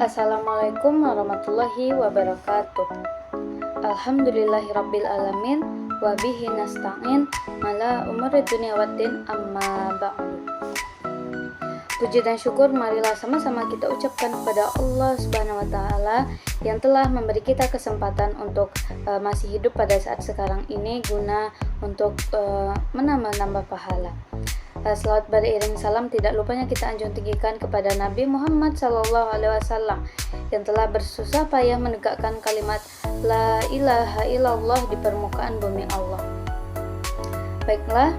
Assalamualaikum warahmatullahi wabarakatuh. Alhamdulillahirabbil alamin wa bihi nasta'in ala umuri dunya waddin amma ba'du. Puji dan syukur marilah sama-sama kita ucapkan kepada Allah Subhanahu wa taala yang telah memberi kita kesempatan untuk masih hidup pada saat sekarang ini guna untuk menambah pahala. Selawat beriring salam tidak lupanya kita anjung tinggikan kepada Nabi Muhammad SAW yang telah bersusah payah menegakkan kalimat La ilaha illallah di permukaan bumi Allah. Baiklah,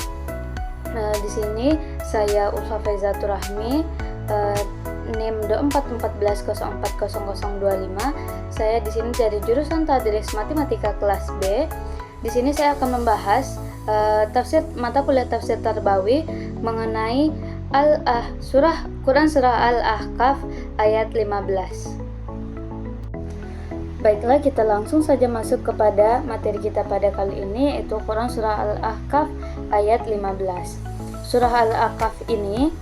di sini saya Ulfa Faizatur Rahmi, NIM 2414040025. Saya di sini dari jurusan Tadris Matematika kelas B. Di sini saya akan membahas tafsir mata kuliah tafsir Tarbawi mengenai Quran surah Al-Ahqaf ayat 15. Baiklah, kita langsung saja masuk kepada materi kita pada kali ini, yaitu Quran surah Al-Ahqaf ayat 15. Surah Al-Ahqaf ini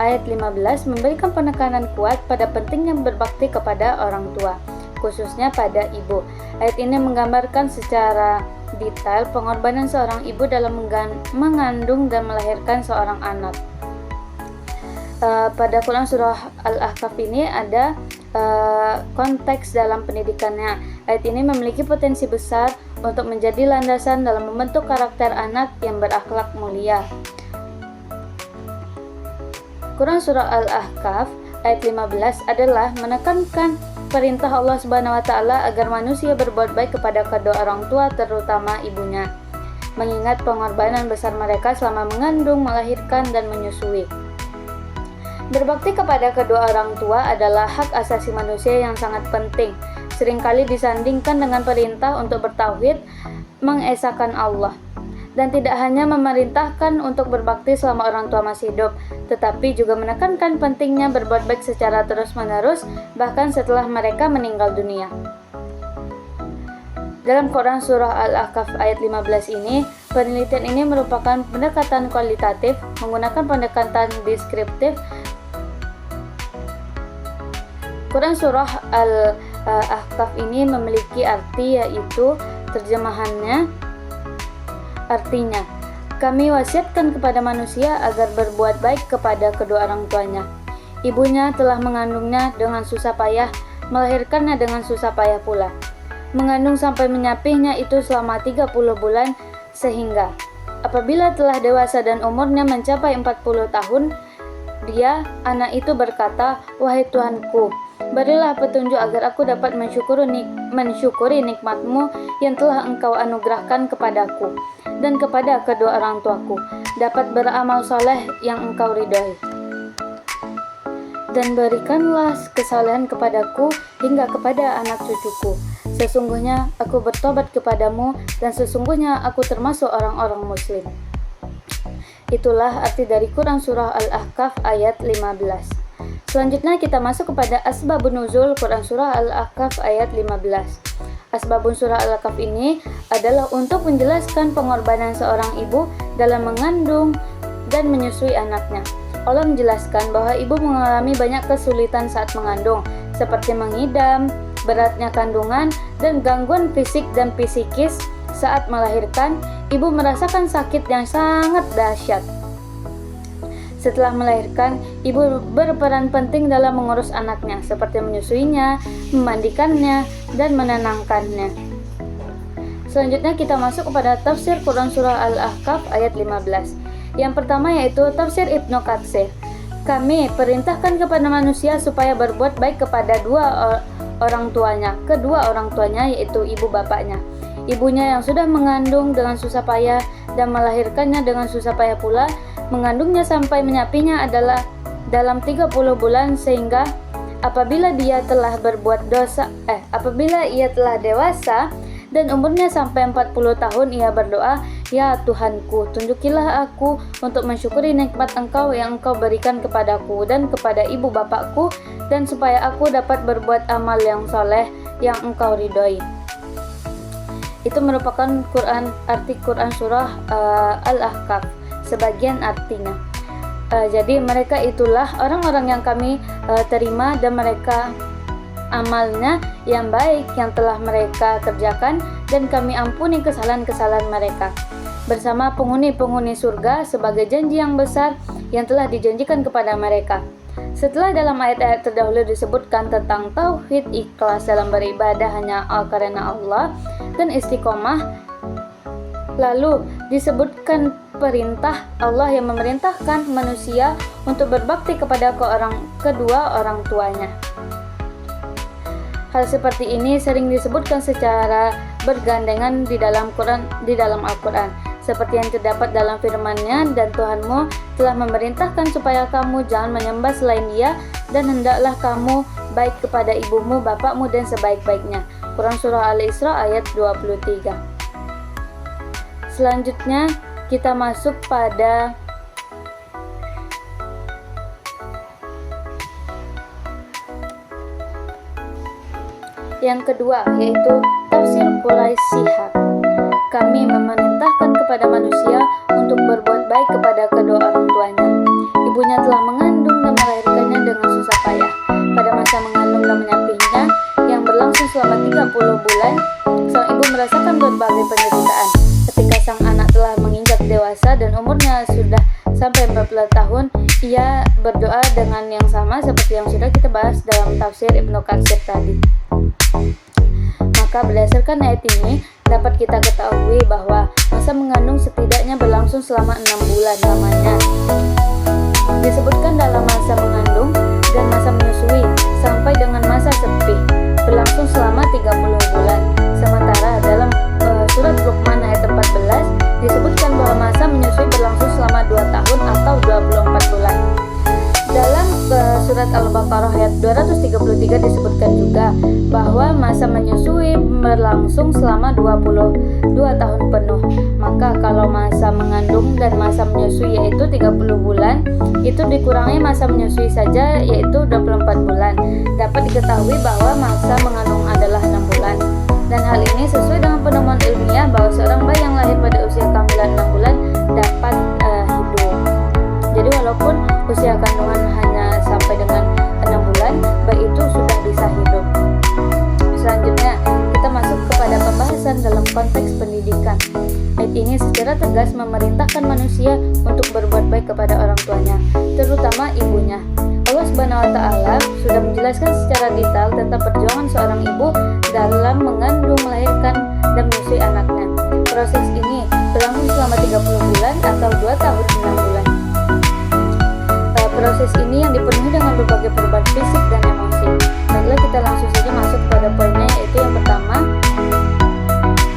ayat 15 memberikan penekanan kuat pada pentingnya berbakti kepada orang tua, khususnya pada ibu. Ayat ini menggambarkan secara detail pengorbanan seorang ibu dalam mengandung dan melahirkan seorang anak. Pada Quran surah Al-Ahqaf ini ada konteks dalam pendidikannya. Ayat ini memiliki potensi besar untuk menjadi landasan dalam membentuk karakter anak yang berakhlak mulia. Quran surah Al-Ahqaf ayat 15 adalah menekankan perintah Allah Subhanahu wa taala agar manusia berbuat baik kepada kedua orang tua, terutama ibunya, mengingat pengorbanan besar mereka selama mengandung, melahirkan, dan menyusui. Berbakti kepada kedua orang tua adalah hak asasi manusia yang sangat penting, seringkali disandingkan dengan perintah untuk bertauhid, mengesahkan Allah, dan tidak hanya memerintahkan untuk berbakti selama orang tua masih hidup, tetapi juga menekankan pentingnya berbuat baik secara terus-menerus, bahkan setelah mereka meninggal dunia. Dalam Quran surah Al-Ahqaf ayat 15 ini, penelitian ini merupakan pendekatan kualitatif menggunakan pendekatan deskriptif. Quran surah Al-Ahqaf ini memiliki arti, yaitu terjemahannya. Artinya, kami wasiatkan kepada manusia agar berbuat baik kepada kedua orang tuanya. Ibunya telah mengandungnya dengan susah payah, melahirkannya dengan susah payah pula. Mengandung sampai menyapihnya itu selama 30 bulan, sehingga apabila telah dewasa dan umurnya mencapai 40 tahun, anak itu berkata, "Wahai Tuhanku, berilah petunjuk agar aku dapat mensyukuri nikmat-Mu yang telah Engkau anugerahkan kepadaku dan kepada kedua orang tuaku, dapat beramal soleh yang Engkau ridhoi. Dan berikanlah kesalehan kepadaku hingga kepada anak cucuku. Sesungguhnya aku bertobat kepadamu dan sesungguhnya aku termasuk orang-orang muslim." Itulah arti dari Quran surah Al-Ahqaf ayat 15. Selanjutnya kita masuk kepada Asbabun Nuzul Quran surah Al-Ahqaf ayat 15. Asbabun surah Al-Ahqaf ini adalah untuk menjelaskan pengorbanan seorang ibu dalam mengandung dan menyusui anaknya. Allah menjelaskan bahwa ibu mengalami banyak kesulitan saat mengandung, seperti mengidam, beratnya kandungan, dan gangguan fisik dan psikis. Saat melahirkan, ibu merasakan sakit yang sangat dahsyat. Setelah melahirkan, ibu berperan penting dalam mengurus anaknya, seperti menyusuinya, memandikannya, dan menenangkannya. Selanjutnya kita masuk kepada tafsir Quran surah Al-Ahqaf ayat 15. Yang pertama yaitu tafsir Ibnu Katsir. Kami perintahkan kepada manusia supaya berbuat baik kepada kedua orang tuanya, yaitu ibu bapaknya. Ibunya yang sudah mengandung dengan susah payah dan melahirkannya dengan susah payah pula, mengandungnya sampai menyapinya adalah dalam 30 bulan, sehingga apabila ia telah dewasa dan umurnya sampai 40 tahun, ia berdoa, "Ya Tuhanku, tunjukilah aku untuk mensyukuri nikmat Engkau yang Engkau berikan kepadaku dan kepada ibu bapakku, dan supaya aku dapat berbuat amal yang soleh yang Engkau ridhoi." Itu merupakan arti Quran surah Al-Ahqaf, sebagian artinya. Jadi mereka itulah orang-orang yang kami terima dan mereka amalnya yang baik yang telah mereka kerjakan, dan kami ampuni kesalahan-kesalahan mereka bersama penghuni-penghuni surga sebagai janji yang besar yang telah dijanjikan kepada mereka. Setelah dalam ayat-ayat terdahulu disebutkan tentang tauhid, ikhlas dalam beribadah hanya karena Allah, dan istiqomah, lalu disebutkan perintah Allah yang memerintahkan manusia untuk berbakti kepada kedua orang tuanya. Hal seperti ini sering disebutkan secara bergandengan di dalam Al-Quran, seperti yang terdapat dalam firman-Nya, dan Tuhanmu telah memerintahkan supaya kamu jangan menyembah selain Dia, dan hendaklah kamu baik kepada ibumu, bapakmu, dan sebaik-baiknya. Quran Surah Al-Isra ayat 23. Selanjutnya kita masuk pada yang kedua, yaitu tafsir Quraisy. Kami memerintahkan kepada manusia untuk berbuat baik kepada kedua orang tuanya. Ibunya telah mengandung dan melahirkannya dengan susah payah. Pada masa mengandung dan menyapihnya yang berlangsung selama 30 bulan, sang ibu merasakan berbagai penderitaan. Ketika sang anak telah menginjak dewasa dan umurnya sudah sampai 40 tahun, ia berdoa dengan yang sama seperti yang sudah kita bahas dalam tafsir Ibnu Katsir tadi. Maka berdasarkan ayat ini dapat kita ketahui bahwa masa mengandung setidaknya berlangsung selama 6 bulan lamanya. Disebutkan dalam masa mengandung dan masa menyusui sampai dengan masa sepi berlangsung selama 30 bulan. Sementara dalam surat Luqman ayat 14 disebutkan bahwa masa menyusui berlangsung selama 2 tahun atau 24 bulan. Dalam surat Al-Baqarah ayat 233 disebutkan juga bahwa masa menyusui berlangsung selama 22 tahun penuh. Maka kalau masa mengandung dan masa menyusui yaitu 30 bulan, itu dikurangi masa menyusui saja yaitu 24 bulan. Dapat diketahui bahwa masa mengandung adalah 6 bulan. Dan hal ini sesuai dengan penemuan ilmiah bahwa seorang bayi yang lahir pada usia kehamilan 6 bulan dapat hidup. Jadi walaupun usia kandungan hanya sampai dengan 6 bulan, bayi itu sudah bisa hidup. Selanjutnya, kita masuk kepada pembahasan dalam konteks pendidikan. Ayat ini secara tegas memerintahkan manusia untuk berbuat baik kepada orang tuanya, terutama ibunya. Allah Subhanahu wa Ta'ala sudah menjelaskan secara detail tentang perjuangan seorang ibu dalam mengandung, melahirkan, dan menyusui anaknya. Proses ini berlangsung selama 30 bulan atau 2 tahun 6 bulan. Proses ini yang dipenuhi dengan berbagai perubahan fisik dan emosi. Baiklah, kita langsung saja masuk pada poinnya, yaitu yang pertama,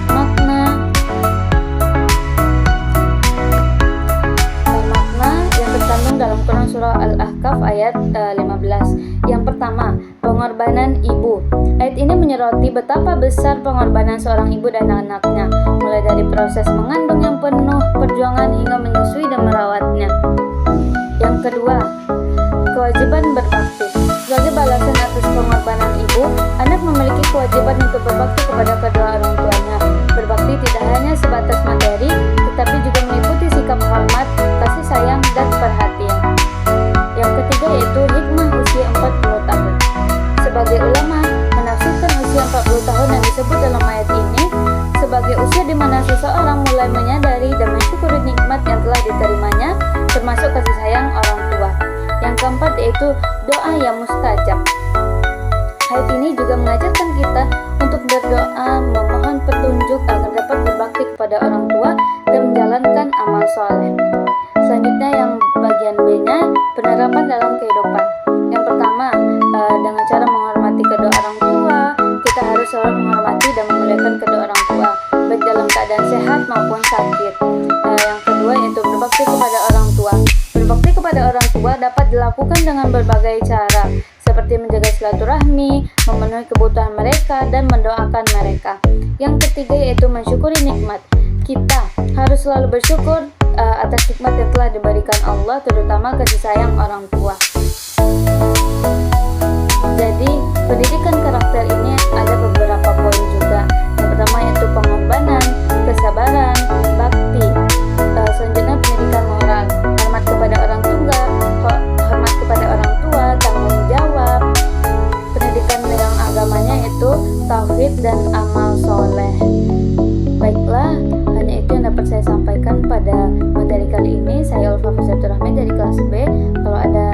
makna yang terkandung dalam Quran Surah Al-Ahqaf ayat 15. Yang pertama, pengorbanan ibu. Ayat ini menyoroti betapa besar pengorbanan seorang ibu dan anaknya, mulai dari proses mengandung yang penuh perjuangan hingga menyusui dan merawatnya. Yang kedua, kewajiban berbakti. Sebagai balasan atas pengorbanan ibu, anak memiliki kewajiban untuk berbakti kepada kedua orang tuanya. Berbakti tidak hanya sebatas materi, tetapi juga meliputi sikap hormat, kasih sayang, dan perhatian. Yang ketiga yaitu hikmah usia 40 tahun. Sebagai ulama, menafsirkan usia 40 tahun yang disebut dalam ayat ini sebagai usia di mana seseorang mulai menyadari dan mensyukuri nikmat yang telah diterimanya, termasuk kasih sayang orang tua. Yang keempat yaitu doa yang mustajab. Ayat ini juga mengajarkan kita untuk berdoa memohon petunjuk agar dapat berbakti kepada orang tua dan menjalankan amal soleh. Selanjutnya yang bagian B-nya, penerapan dalam kehidupan. Yang pertama, dengan cara menghormati kedua orang tua, kita harus selalu menghormati dan memuliakan kedua orang tua, baik dalam keadaan sehat maupun sakit. Yang kedua yaitu berbakti kepada orang tua. Berbakti kepada orang tua dapat dilakukan dengan berbagai cara, seperti menjaga silaturahmi, memenuhi kebutuhan mereka, dan mendoakan mereka. Yang ketiga yaitu mensyukuri nikmat. Kita harus selalu bersyukur atas nikmat yang telah diberikan Allah, terutama kasih sayang orang tua. Jadi, pendidikan karakter ini ada beberapa poin juga. Yang pertama yaitu pengorbanan, kesabaran, bakti. Selanjutnya pendidikan moral, hormat kepada orang tua, beramal soleh. Baiklah, hanya itu yang dapat saya sampaikan pada materi kali ini. Saya Ulfa Fizatur Rahmi dari kelas B. Kalau ada